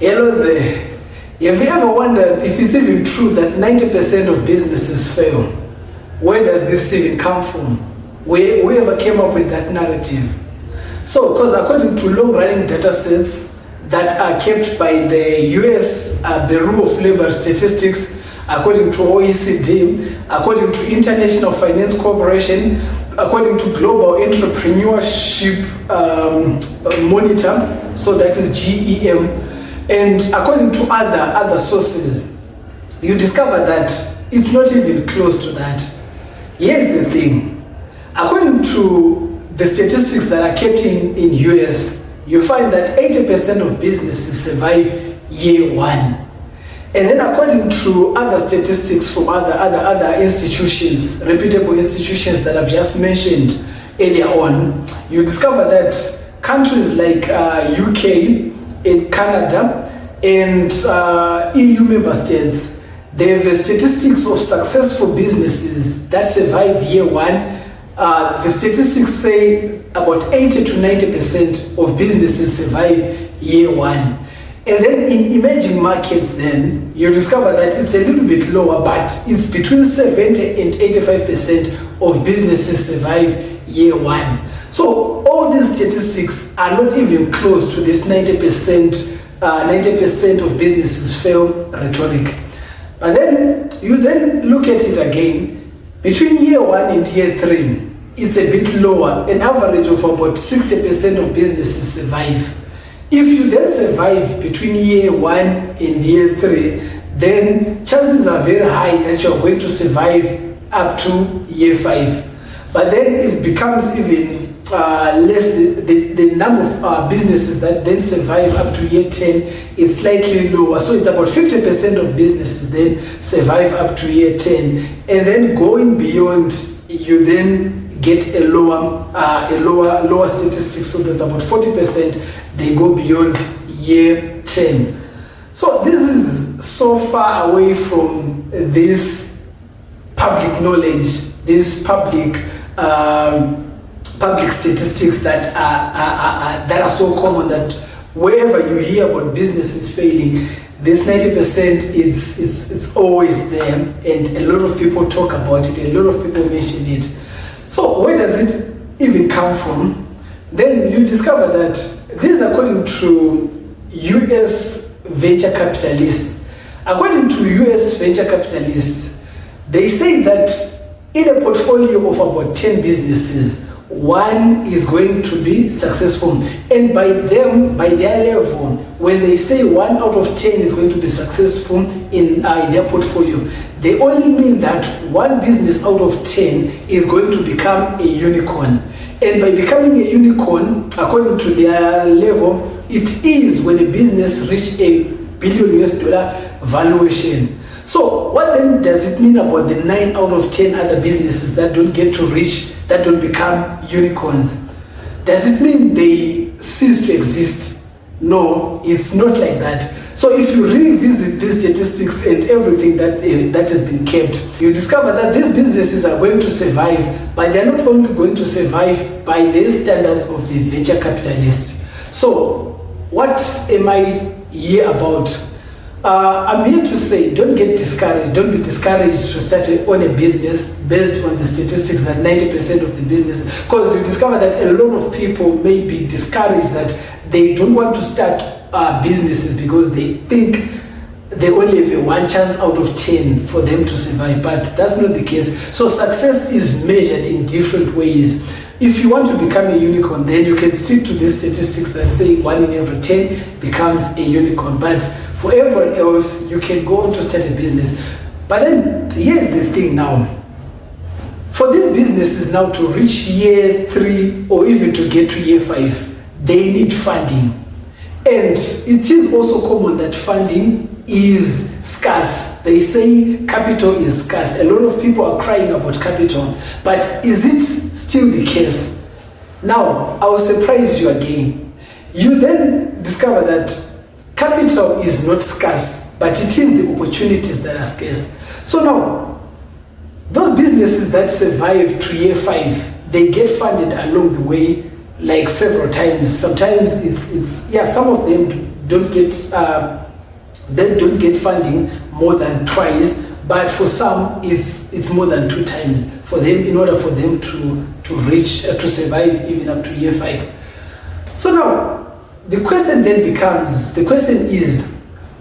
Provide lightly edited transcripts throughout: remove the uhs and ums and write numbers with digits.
Hello there. Have you ever wondered if it's even true that 90% of businesses fail? Where does this even come from? Whoever came up with that narrative? So, because according to long-running data sets that are kept by the US Bureau of Labor Statistics, according to OECD, according to International Finance Corporation, according to Global Entrepreneurship Monitor, so that is GEM, and according to other sources, you discover that it's not even close to that. Here's the thing. According to the statistics that are kept in US, you find that 80% of businesses survive year one. And then according to other statistics from other institutions, reputable institutions that I've just mentioned earlier on, you discover that countries like UK and Canada and EU member states, they have statistics of successful businesses that survive year one. The statistics say about 80 to 90% of businesses survive year one. And then in emerging markets, then you discover that it's a little bit lower, but it's between 70 and 85% of businesses survive year one. So all these statistics are not even close to this 90% of businesses fail rhetoric. But then you then look at it again, between year one and year three, it's a bit lower, an average of about 60% of businesses survive. If you then survive between year one and year three, then chances are very high that you're going to survive up to year five. But then it becomes even less, the number of businesses that then survive up to year 10 is slightly lower. So it's about 50% of businesses then survive up to year 10. And then going beyond, you then get a lower statistics. So there's about 40%, they go beyond year 10. So this is so far away from this public knowledge, this public statistics that are so common, that wherever you hear about businesses failing, this 90% it's always there, and a lot of people talk about it, a lot of people mention it. So where does it even come from? Then you discover that this is according to US venture capitalists. According to US venture capitalists, they say that in a portfolio of about 10 businesses, one is going to be successful. And by their level, when they say 1 out of 10 is going to be successful in their portfolio, they only mean that one business out of 10 is going to become a unicorn. And by becoming a unicorn, according to their level, it is when a business reaches $1 billion valuation. So what then does it mean about the 9 out of 10 other businesses that don't get to reach, that don't become unicorns? Does it mean they cease to exist? No, it's not like that. So if you revisit these statistics and everything that has been kept, you discover that these businesses are going to survive, but they're not only going to survive by the standards of the venture capitalists. So what am I here about? I'm here to say, don't get discouraged. Don't be discouraged to start on a business based on the statistics that 90% of the business, because you discover that a lot of people may be discouraged that they don't want to start businesses because they think they only have a 1 chance out of 10 for them to survive, but that's not the case. So success is measured in different ways. If you want to become a unicorn, then you can stick to these statistics that say 1 in every 10 becomes a unicorn. But for everyone else, you can go on to start a business. But then here's the thing now. For these businesses now to reach year 3 or even to get to year 5, they need funding. And it is also common that funding is scarce. They say capital is scarce. A lot of people are crying about capital. But is it still the case? Now, I will surprise you again. You then discover that capital is not scarce, but it is the opportunities that are scarce. So now, those businesses that survive to year 5, they get funded along the way, like several times. Sometimes it's some of them don't get funding more than twice, but for some it's more than 2 times for them, in order for them to reach to survive even up to year 5. So now the question is,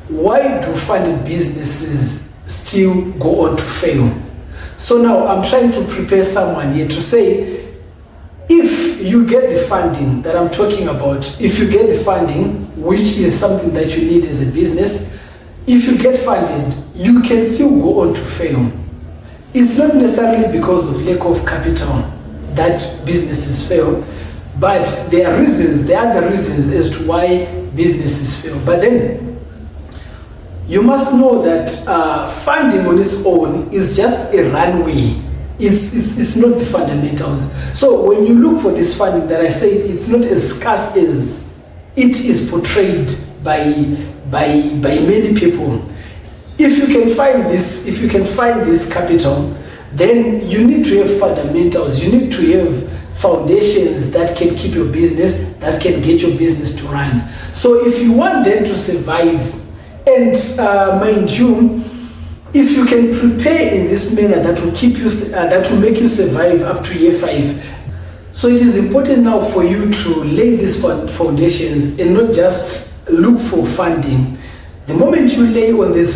why do funded businesses still go on to fail? So now I'm trying to prepare someone here to say, if you get the funding that I'm talking about, if you get the funding, which is something that you need as a business, if you get funded, you can still go on to fail. It's not necessarily because of lack of capital that businesses fail, but there are other reasons as to why businesses fail. But then you must know that funding on its own is just a runway. It's not the fundamentals. So when you look for this funding that I said, it's not as scarce as it is portrayed by many people. If you can find this capital, then you need to have fundamentals. You need to have foundations that can keep your business, that can get your business to run. So if you want them to survive, and mind you, if you can prepare in this manner that will make you survive up to year 5. So it is important now for you to lay these foundations and not just look for funding. The moment you lay on these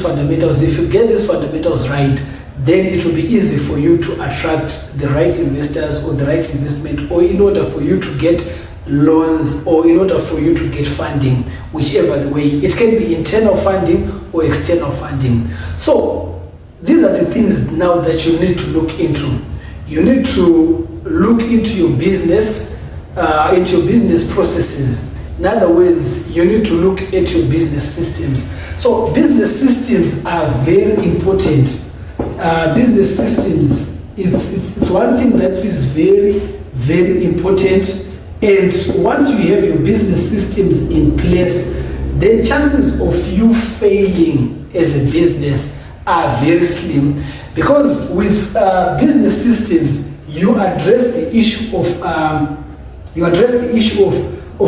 fundamentals, if you get these fundamentals right, then it will be easy for you to attract the right investors or the right investment, or in order for you to get loans, or in order for you to get funding, whichever the way. It can be internal funding or external funding. So these are the things now that you need to look into. You need to look into your business processes. In other words, you need to look at your business systems. So business systems are very important. Business systems, it's one thing that is very, very important. And once you have your business systems in place, then chances of you failing as a business are very slim, because with business systems, you address the issue of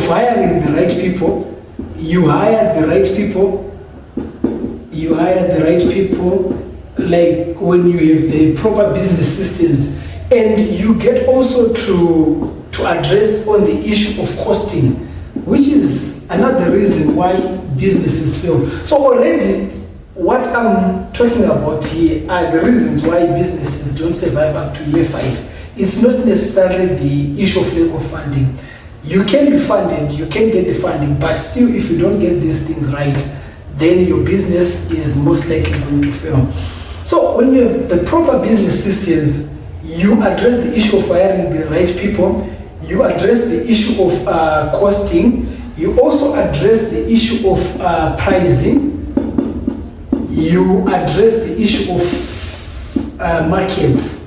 hiring the right people. You hire the right people. Like when you have the proper business systems, and you get also to address on the issue of costing, which is another reason why businesses fail. So already what I'm talking about here are the reasons why businesses don't survive up to year 5. It's not necessarily the issue of lack of funding. You can be funded, you can get the funding, but still if you don't get these things right, then your business is most likely going to fail. So when you have the proper business systems, you address the issue of hiring the right people, you address the issue of costing, you also address the issue of pricing, you address the issue of markets,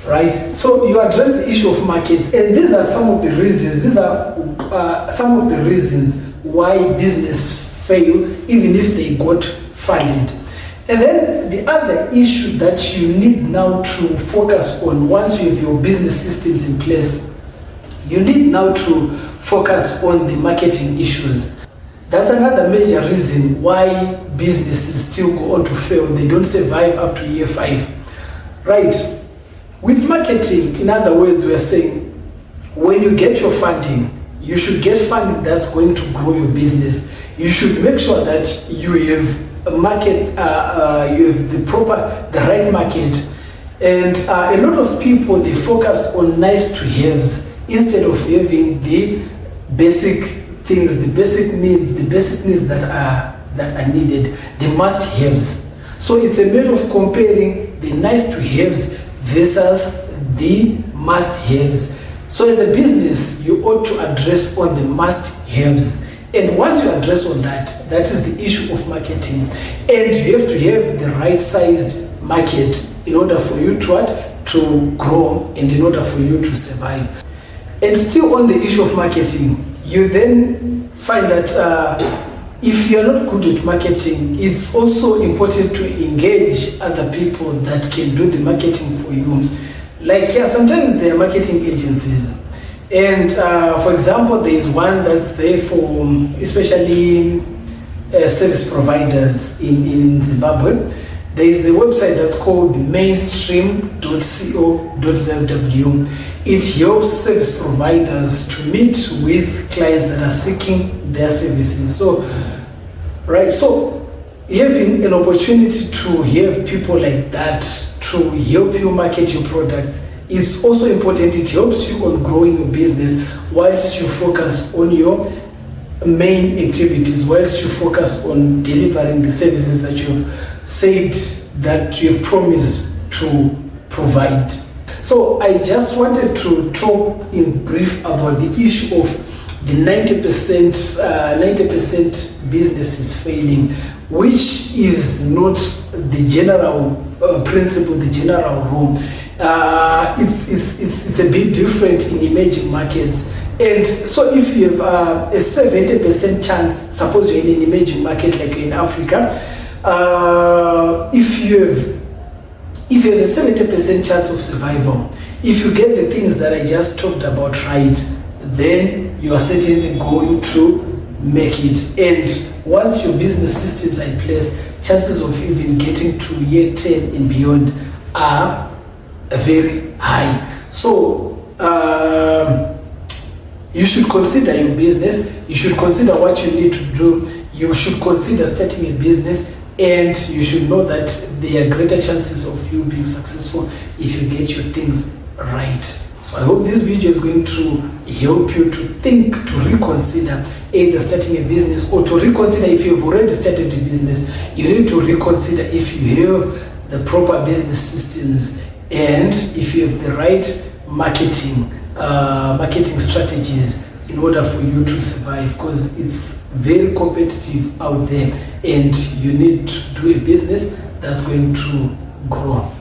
right? So you address the issue of markets, and these are some of the reasons why business fail, even if they got funded. And then the other issue that you need now to focus on, once you have your business systems in place, you need now to focus on the marketing issues. That's another major reason why businesses still go on to fail. They don't survive up to year 5. Right? With marketing, in other words, we are saying, when you get your funding, you should get funding that's going to grow your business. You should make sure that you have a market, you have the right market. And a lot of people, they focus on nice to haves instead of having the basic things, the basic needs that are needed, the must haves. So it's a matter of comparing the nice to haves versus the must haves. So as a business, you ought to address on the must haves. And once you address on that, that is the issue of marketing. And you have to have the right sized market in order for you to grow and in order for you to survive. And still on the issue of marketing, you then find that if you're not good at marketing, it's also important to engage other people that can do the marketing for you. Like, yeah, sometimes there are marketing agencies. And for example, there is one that's there for especially service providers in Zimbabwe. There is a website that's called mainstream.co.zw. It helps service providers to meet with clients that are seeking their services. So having an opportunity to have people like that to help you market your products is also important. It helps you on growing your business whilst you focus on your main activities, whilst you focus on delivering the services that you've said that you've promised to provide. So I just wanted to talk in brief about the issue of the 90% business is failing, which is not the general principle, the general rule. It's a bit different in emerging markets. And so if you have a 70% chance, suppose you're in an emerging market like in Africa, if you have a 70% chance of survival, if you get the things that I just talked about right, then you are certainly going to make it. And once your business systems are in place, chances of even getting to year 10 and beyond are very high. So you should consider your business, you should consider what you need to do, you should consider starting a business, and you should know that there are greater chances of you being successful if you get your things right. So I hope this video is going to help you to think, to reconsider either starting a business, or to reconsider if you've already started a business. You need to reconsider if you have the proper business systems and if you have the right marketing strategies in order for you to survive, because it's very competitive out there and you need to do a business that's going to grow.